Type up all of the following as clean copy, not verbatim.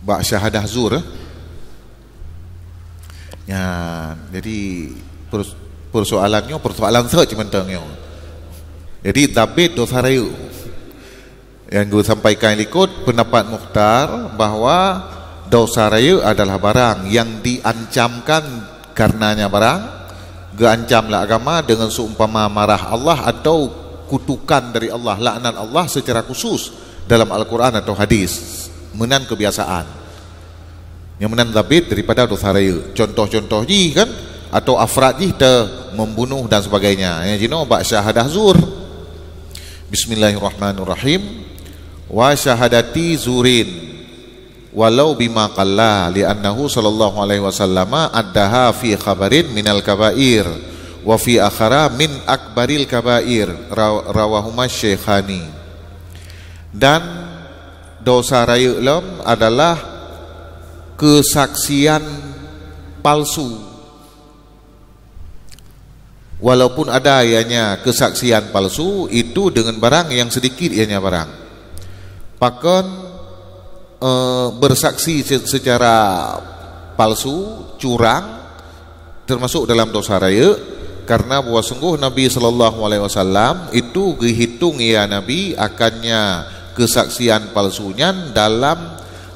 bak syahadah zur. Ya, jadi persoalan search mentangnya. Jadi tabit dosa rayu. Yang gue sampaikan ikut pendapat Mukhtar bahwa dosa rayu adalah barang yang diancamkan karenanya barang. Geancamlah agama dengan seumpama marah Allah atau kutukan dari Allah, laknat Allah secara khusus dalam Al-Quran atau hadis. Menan kebiasaan yang menan tabit daripada dosa rayu. Contoh-contoh ji kan, atau afrad ji membunuh dan sebagainya. Yang jino bak syahadah zur. Bismillahirrahmanirrahim. Wa syahadati zurin walau bima qalla li'annahu sallallahu alaihi wasallam addaha fi khabarin minal kabair wa fi akhara min akbaril kabair rawahuma syekhani. Dan dosa rayu adalah kesaksian palsu, walaupun ada ianya kesaksian palsu itu dengan barang yang sedikit ianya barang. Pakon bersaksi secara palsu, curang, termasuk dalam dosa raya, karena bahwa sungguh Nabi sallallahu alaihi wasallam itu dihitung ya Nabi akannya kesaksian palsunya dalam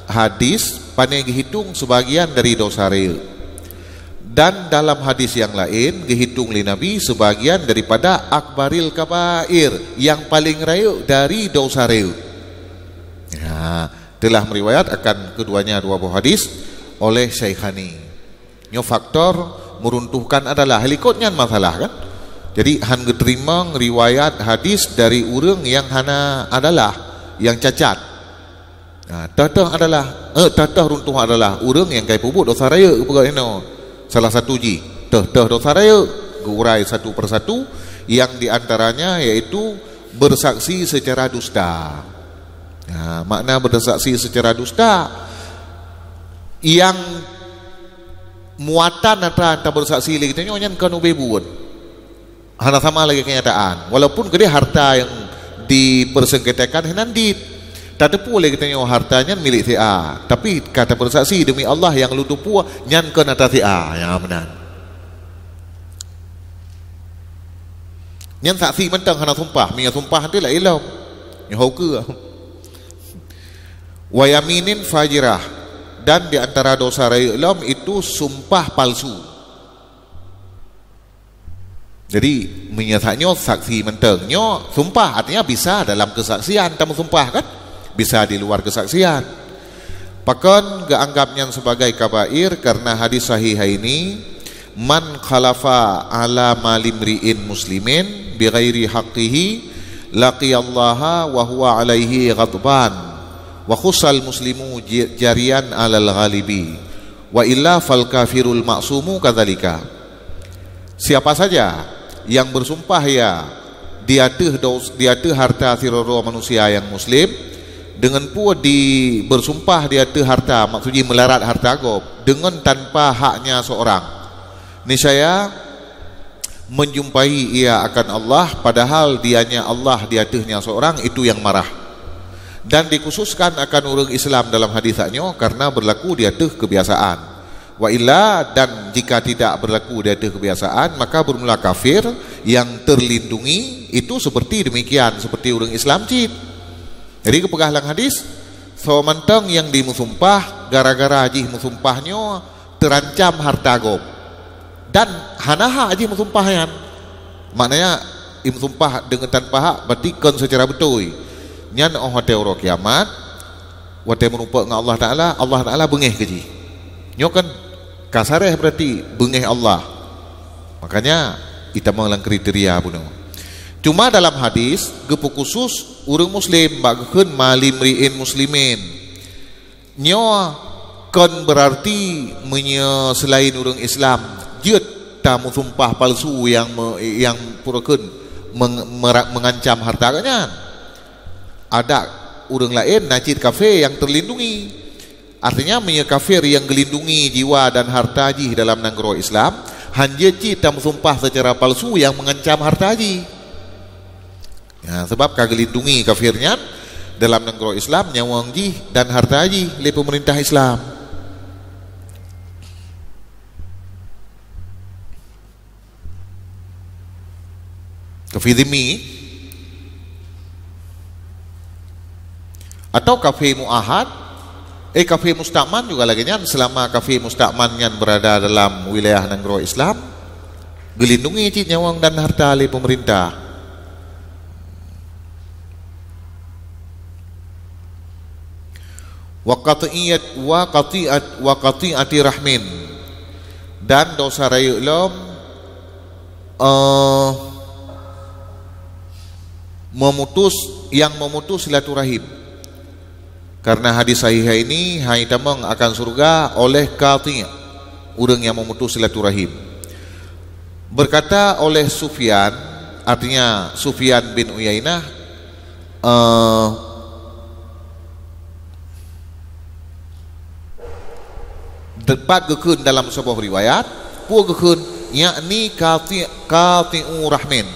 hadis pandai dihitung sebagian dari dosa raya. Dan dalam hadis yang lain dihitung li Nabi sebagian daripada akbaril kabair, yang paling rayu dari dosa raya. Ya, telah meriwayat akan keduanya dua buah hadis oleh Syekhani. Nyo faktor meruntuhkan adalah helikotnya masalah kan. Jadi han geterima riwayat hadis dari orang yang hana adalah yang cacat. Nah, tatah runtuh adalah orang yang kai pubuk dosa raya pegawai salah satu ji dosa raya gurai satu persatu, yang diantaranya yaitu bersaksi secara dusta. Nah, makna bersaksi secara dusta yang muatan antara bersaksi lagi kita nyonya kan ubebun hana sama lagi kenyataan, walaupun gede harta yang dipersengketakan henandit tak tepu lagi kita nyonya hartanya milik TA, tapi kata bersaksi demi Allah yang lu tupu nyan kan atas TA yang benar nyan saksi mentang hana sumpah minyak sumpah nanti lah ilau nyohau ke wa yaminin fajirah, dan diantara dosa rayu itu sumpah palsu. Jadi menyatakannya saksi mentengnya sumpah, artinya bisa dalam kesaksian tamu sumpah kan, bisa di luar kesaksian. Pakon geanggapnya sebagai kabair karena hadis sahih ini, man khalafa ala malimriin muslimin bighairi haqqihi laqiyallaha wa huwa alaihi ghadban wa khusal muslimu jarian alal ghalibi wa illa fal kafirul ma'sumu kadzalika. Siapa saja yang bersumpah ya dia teh harta siroro manusia yang muslim, dengan pula bersumpah dia teh harta, maksudnya melarat harta gob dengan tanpa haknya seorang, niscaya menjumpai ia akan Allah padahal dianya Allah dia tehnya seorang, itu yang marah. Dan dikhususkan akan orang Islam dalam hadisnya karena berlaku di atas kebiasaan. Wa illa, dan jika tidak berlaku di atas kebiasaan maka bermula kafir yang terlindungi itu seperti demikian, seperti orang Islam cip. Jadi kepegahlang hadis so mentang yang dimusumpah gara-gara haji musumpahnya terancam harta gob dan hanaha haji musumpahnya, maknanya imusumpah dengan tanpa hak berarti kan secara betul nyan hote oro kiamat wate merupa dengan Allah Ta'ala bengeh keji nyo kan kasareh berarti bengeh Allah, makanya kita mengelang kriteria bunuh. Cuma dalam hadis gepu khusus urang muslim bagkeun malimriin muslimin nyo kan berarti selain urang Islam jeut tamu sumpah palsu yang purakeun mengancam hartanya. Ada orang lain najid kafir yang terlindungi, artinya kafir yang melindungi jiwa dan harta ji dalam negara Islam hanya cita sumpah secara palsu yang mengancam harta ji ya, sebab kagelindungi kafirnya dalam negara Islam nyawang ji dan harta ji oleh pemerintah Islam. Kafe dhimmi atau kafe muahad, kafe mustakman juga lagi nyan. Selama kafe mustakman nyan berada dalam wilayah negara Islam, gelindungi ji nyawang dan harta oleh pemerintah. wa qati'ati rahmin, dan dosa raya lom memutus silaturahim. Karena hadis sahih ini hai tamang akan surga oleh qati', orang yang memutus silaturahim. Berkata oleh Sufyan, artinya Sufyan bin Uyainah, tepat gekun dalam sebuah riwayat pu gekun yakni qati'u rahmin.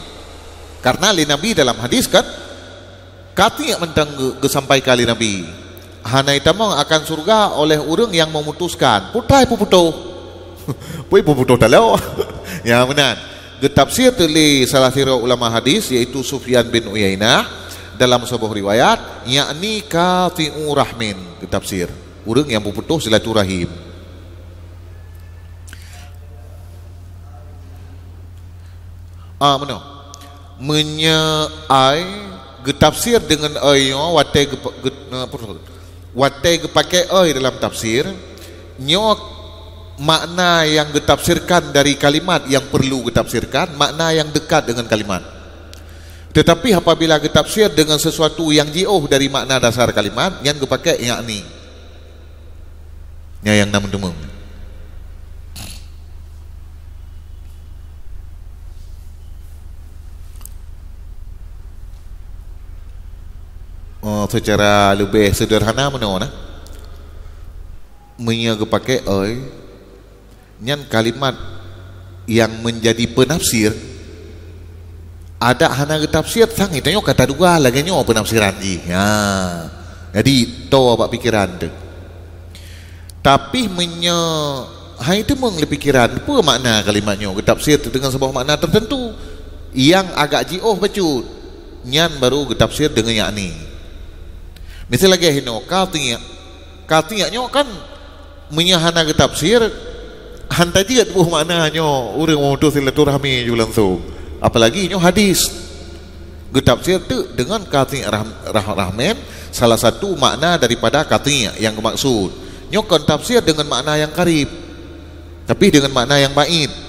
Karena li Nabi dalam hadis kan qati' mentang sampai kali Nabi hanai tamang akan surga oleh orang yang memutuskan putai puputo pui puputo talau ya benar. Getafsir tuli salah satu ulama hadis yaitu Sufyan bin Uyainah dalam sebuah riwayat yakni qati'u rahmin. Getafsir orang yang memutus silaturahim. Menyai getafsir dengan ayo watai pakai dalam tafsir nyok makna yang getafsirkan dari kalimat yang perlu getafsirkan, makna yang dekat dengan kalimat. Tetapi apabila getafsir dengan sesuatu yang jauh dari makna dasar kalimat, yang dipakai yakni yang nama-nama. Secara lebih sederhana mana menyaga pakai nyan kalimat yang menjadi penafsir ada hana tafsir sang itu kata dua lagi nyo penafsiran ji ya. Jadi tahu apa pikiran tu. Tapi hai itu menglep pikiran apa makna kalimatnya getafsir dengan sebuah makna tertentu yang agak jauh bacut nyan baru getafsir dengan yakni. Misal lagi hino qati' nyo kan menyahana getafsir hantai dia buh makna nyo urang memutus silaturahmi ju langsung. Apalagi nyo hadis getafsir tu dengan qati' rahman, salah satu makna daripada qati' yang maksud nyo kan tafsir dengan makna yang karib tapi dengan makna yang ba'id.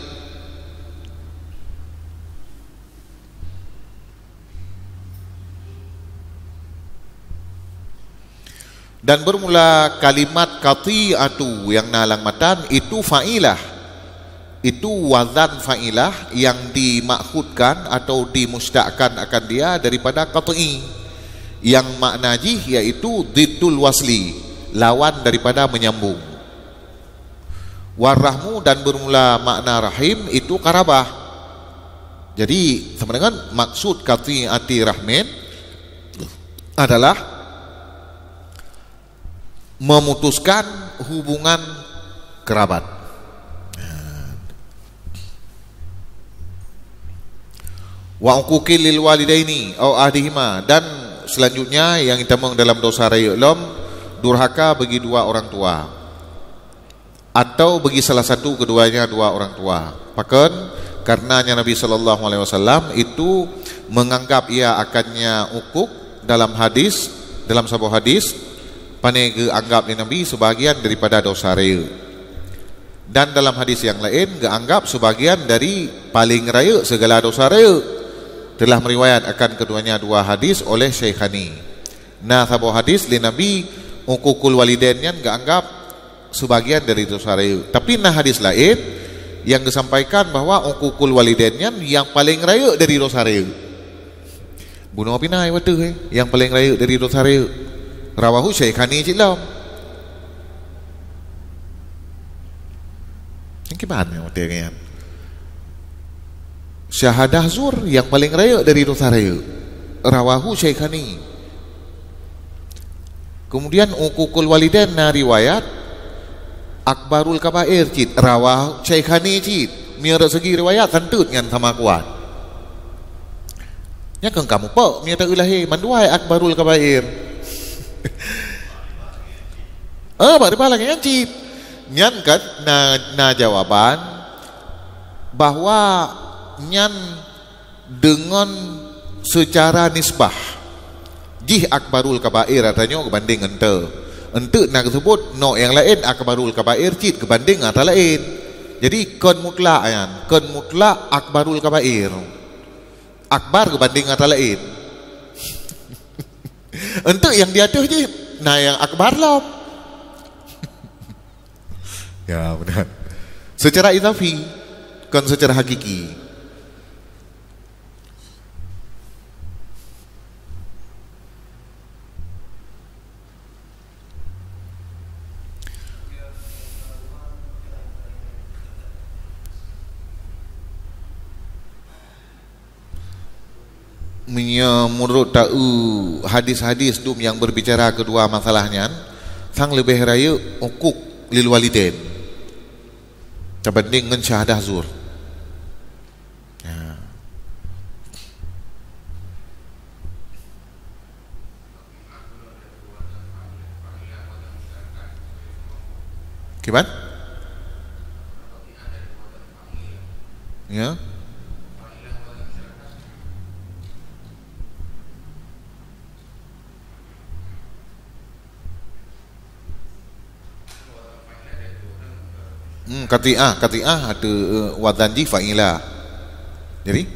Dan bermula kalimat qati'atu yang nalang matan itu fa'ilah, itu wazan fa'ilah yang dimakhudkan atau dimusta'kan akan dia daripada qati'i yang makna jih yaitu diddul wasli, lawan daripada menyambung. Warahmu dan bermula makna rahim itu karabah. Jadi sama dengan maksud qati'ati rahmin adalah memutuskan hubungan kerabat. Wa uquqil lil walidaini au ahdihima, dan selanjutnya yang ditemung dalam dosa raya lom durhaka bagi dua orang tua atau bagi salah satu keduanya dua orang tua. Pakan karenanya Nabi sallallahu alaihi wasallam itu menganggap ia akannya uquq dalam hadis, dalam sebuah hadis panai anggap Nabi sebagian daripada dosa raya, dan dalam hadis yang lain anggap sebagian dari paling raya segala dosa raya. Telah meriwayat akan keduanya dua hadis oleh Syekhani. Nah sebuah hadis li Nabi uququl walidain yang anggap sebagian dari dosa raya, tapi nah hadis lain yang disampaikan bahwa uququl walidain yang paling raya dari dosa raya. Bunuh pinai waktu yang paling raya dari dosa raya. Rawahu Syekhani cilam. Yang gimana maksudnya? Syahadah zur yang paling raya dari dosa raya. Rawahu Syekhani. Kemudian ukukul walidain na riwayat akbarul kabair cit rawah Syekhani cit miara segi riwayat tentut ngan sama kuat nya keng kamu pak miara ilahi manduai akbarul kabair bari bala ngan cit nyan kan na jawaban bahwa nyan dengan secara nisbah jih akbarul kabair katanya kebanding ente nak sebut no yang lain akbarul kabair cit kebanding antara lain jadi kon mutlak kan kon mutlak akbarul kabair akbar kebanding antara lain ente yang dia tuh je nah yang akbar lah ya benar secara idafi kon secara hakiki menurut hadis-hadis dum yang berbicara kedua masalahnya sang lebih raya ukuk lil walidain berbanding dengan syahadah zur ya. Gimana? Ya kati'ah ada wadanji fa'ila jadi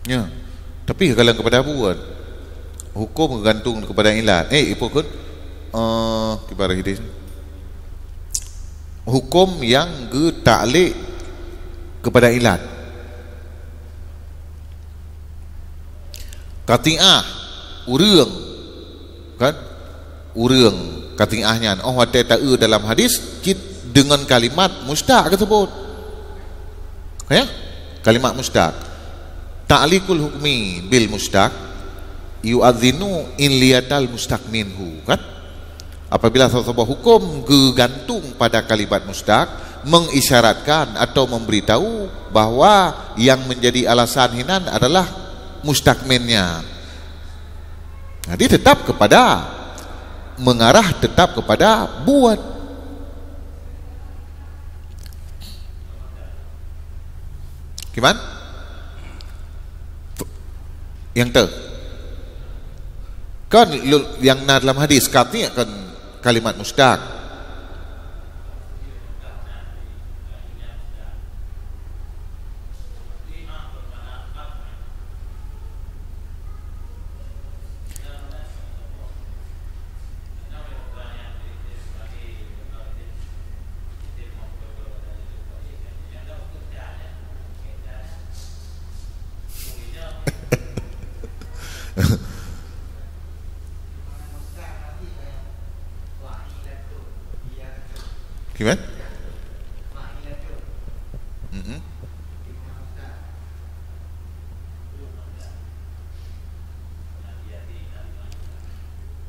ya, tapi kalau kepada buat hukum bergantung kepada ilat. Ipokun kibarah ini hukum yang ta'liq kepada ilat. Qati'ah urang kan? Urang qati'ahnya ada ta'u dalam hadis dengan kalimat mustaq tersebut. Ya? Kalimat mustaq. Ta'liqul hukmi bil mustaq yu'adzinu in liyatal mustaq minhu kan apabila sebuah hukum bergantung pada kalimat mustaq mengisyaratkan atau memberitahu bahwa yang menjadi alasan hinan adalah mustaqminnya jadi tetap kepada mengarah tetap kepada buat gimana? Yang kan yang dalam hadis katanya kan kalimat mustaq gimana?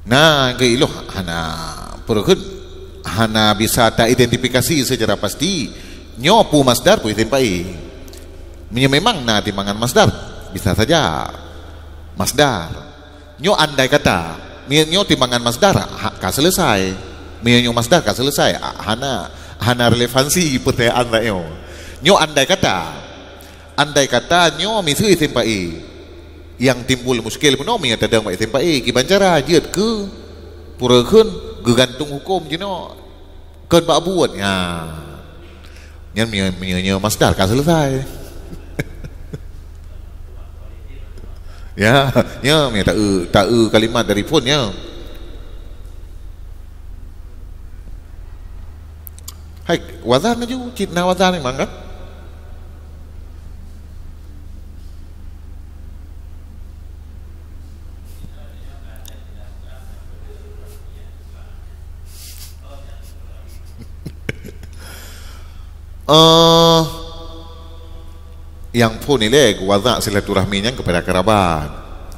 Nah, keiloh hana perukun hana bisa tak identifikasi secara pasti nyopu masdar pu itempai. Memang na timangan masdar bisa saja masdar. Nyo andai kata nyo timangan masdar ka selesai. Nyo masdar ka selesai. Hana relevansi pertanyaan tak nyo andai kata nyo misu itempai. Yang timbul muskil pun mi ada dang tempai ki bancara jeut ke purakeun gegantung hukum jino keun ba buat nya nyan mi masdar ka selesai ya mi ta kalimat dari pun nya Hai wazan aja citna wazan memang kan. Yang pun ini wazak silaturahminya kepada kerabat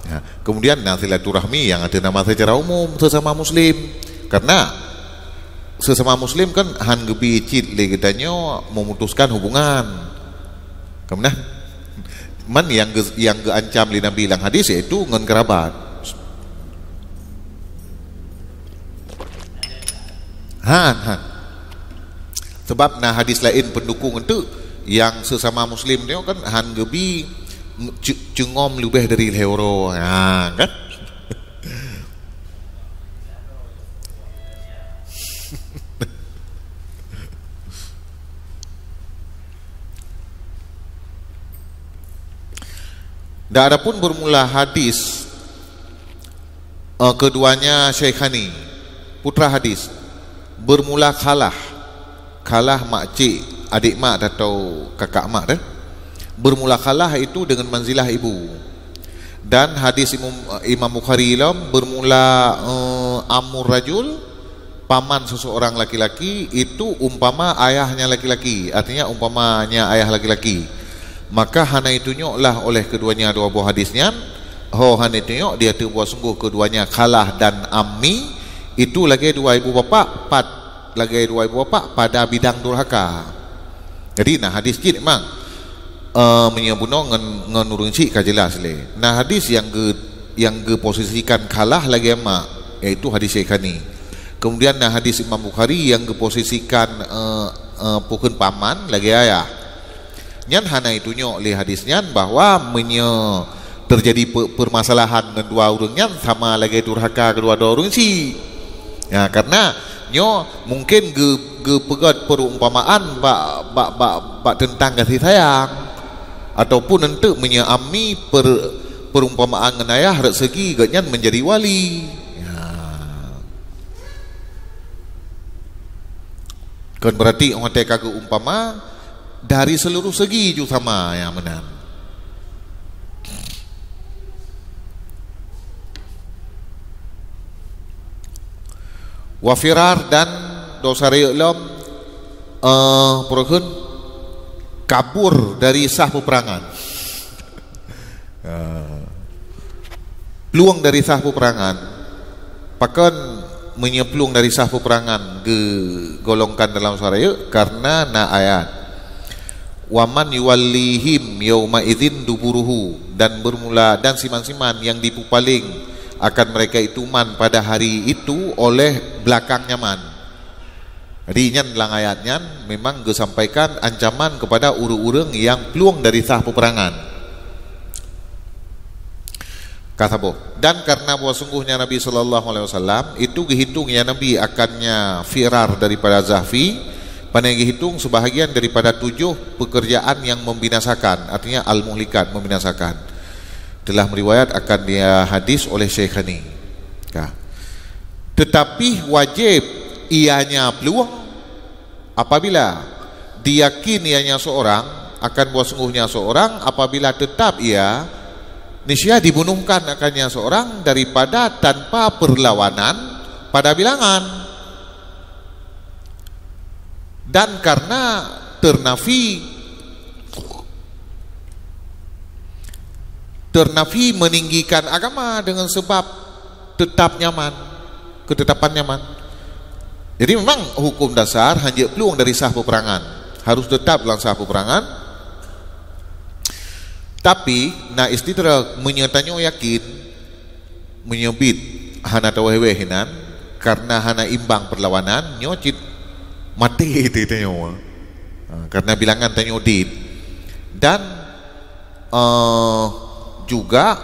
ya. Kemudian silaturahmi yang ada nama secara umum sesama muslim, karena sesama muslim kan han gebi cit le kitanya memutuskan hubungan. Kemudian man yang ancam li Nabi lang hadis yaitu ngan kerabat. Han sebab nah hadis lain pendukung itu yang sesama muslim dia kan han gebi cengom lebih dari euro ya kan. Dan adapun bermula hadis keduanya Syekhani putra hadis bermula kalah makcik adik mak atau kakak mak dah. Bermula kalah itu dengan manzilah ibu. Dan hadis Imam Bukhari ilam bermula amur rajul, paman seseorang laki-laki itu umpama ayahnya laki-laki, artinya umpamanya ayah laki-laki. Maka hana itu nyoklah oleh keduanya dua buah hadisnya. Hana itu nyok dia terbuat sungguh keduanya kalah dan ammi itu lagi dua ibu bapa pada bidang durhaka. Jadi nah hadis cik memang menyebuno ngan urung cik ka jelas le. Nah hadis yang posisikan kalah lagi emak yaitu hadis Syekhani. Kemudian nah hadis Imam Bukhari yang posisikan pukun paman lagi ayah. Nyan hana itu nyok le hadisnya bahwa terjadi permasalahan dengan dua orang nyan sama lagi durhaka kedua orang cik. Ya karena nyo mungkin ge pegat perumpamaan bak tentang kasih sayang ataupun untuk menyaami perumpamaan dengan ayah rezeki ganyan menjadi wali ya. Kan berarti orang teka ke umpama dari seluruh segi juga sama yang benar. Wafirar dan dosa rilam perhun kabur dari sah peperangan. Peluang dari sah peperangan pakan menyeplung dari sah peperangan golongkan dalam syariat karena na ayat waman yuwallihim yauma idzin duburuhu, dan bermula dan siman-siman yang dipupaling akan mereka itu man pada hari itu oleh belakangnya man. Jadi nyan dalam ayatnya memang disampaikan ancaman kepada urang-urang yang peluang dari sah peperangan. Kata boh. Dan karena bahwa sungguhnya Nabi SAW itu dihitungnya Nabi akannya firar daripada Zahfi, pada yang dihitung sebahagian daripada 7 pekerjaan yang membinasakan, artinya al-muhlikat, membinasakan. Telah meriwayat akan dia hadis oleh Syekhani ya. Tetapi wajib ianya peluang apabila diyakin ianya seorang akan bahwa sungguhnya seorang apabila tetap ia niscaya dibunuhkan akannya seorang daripada tanpa perlawanan pada bilangan, dan karena ternafi meninggikan agama dengan sebab ketetapan nyaman. Jadi memang hukum dasar hanya peluang dari sah peperangan, harus tetap dalam sah peperangan. Tapi na istidrak menyertanya yakin menyebut hana tawahewehinan karena hana imbang perlawanan nyocit mati itu nyawa karena bilangan tanya udit. Dan juga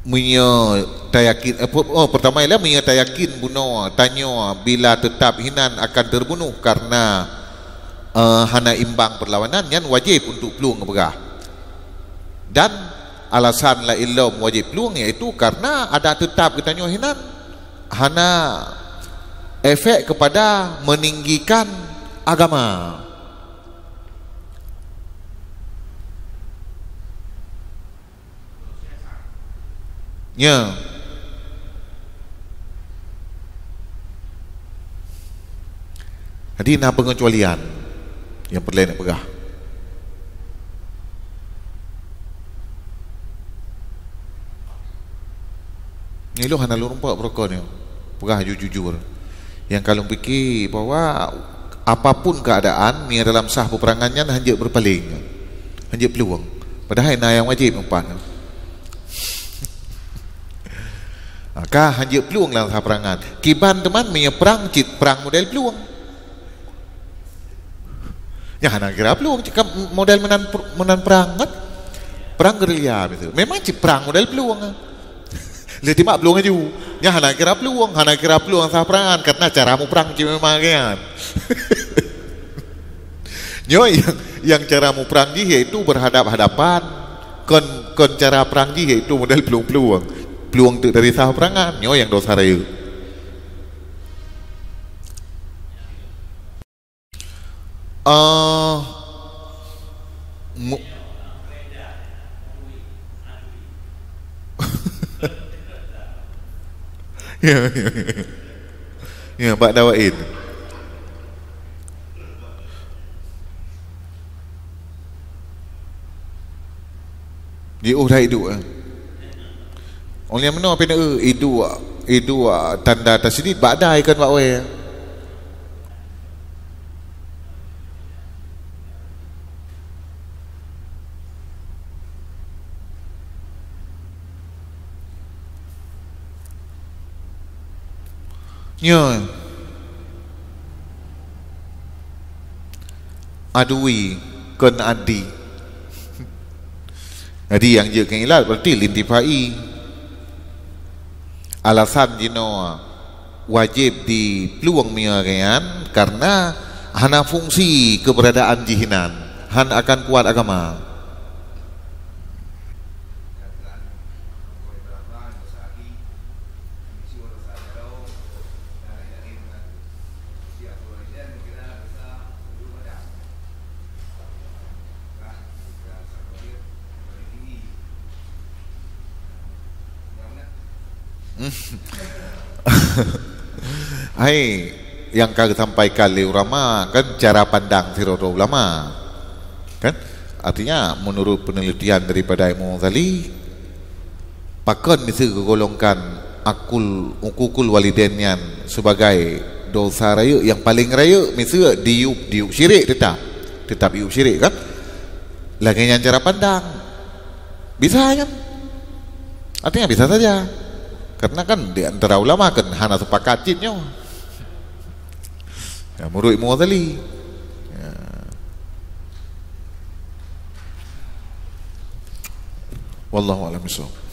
menyatayakin pertama ialah menyatayakin bunuh tanya bila tetap hinan akan terbunuh karena hana imbang perlawanan yang wajib untuk peluang berah. Dan alasan la illam wajib peluang iaitu karena ada tetap kita hinan hana efek kepada meninggikan agama. Ya. Jadi nak pengecualian yang perlu nak pegah. Ni lu hana lu rumpak perokok ni. Pegah jujur. Yang kalau fikir bahawa apapun keadaan ni dalam sah peperangannya hanya berpaling. Hanya peluang. Padahal na yang wajib umpan. Maka hanya peluang dalam sah perangan. Kiban teman menyeperang perang model peluang. Ya hana kira peluang cakap model menan perang kan? Perang gerilya betul. Memang perang model peluang. Dia timak peluang aja. Ya hana kira peluang sah perangan karena caramu perang cuma memang kan. Nyo yang caramu perang ji iaitu berhadap-hadapan. Kon cara perang ji iaitu model peluang dari sah perangan. Nyo yang dosa raya. Ya, Pak Dawain. Dia dah hidup. Oleh mana apa nak hidup tanda tasdid badai kan Pak Wei. Ya. Adui kan adi. Jadi yang je kan ilat berarti lintifai. Alasan jino wajib di peluang miaran karena hana fungsi keberadaan jihinan. Han akan kuat agama. Hai, yang kau sampaikan oleh ulama kan cara pandang firada ulama, kan? Artinya menurut penelitian daripada Imam Ghazali, pakon mesti golongkan ukukul walidainnya sebagai dosa raya yang paling raya, mesti diuk syirik tetap iuk syirik kan? Lagi yang cara pandang bisa kan? Artinya bisa saja. Karena kan di antara ulama kan hana sepakat cinnya. Ya, menurut Imam Ghazali. Ya. Wallahu a'lam bishawab.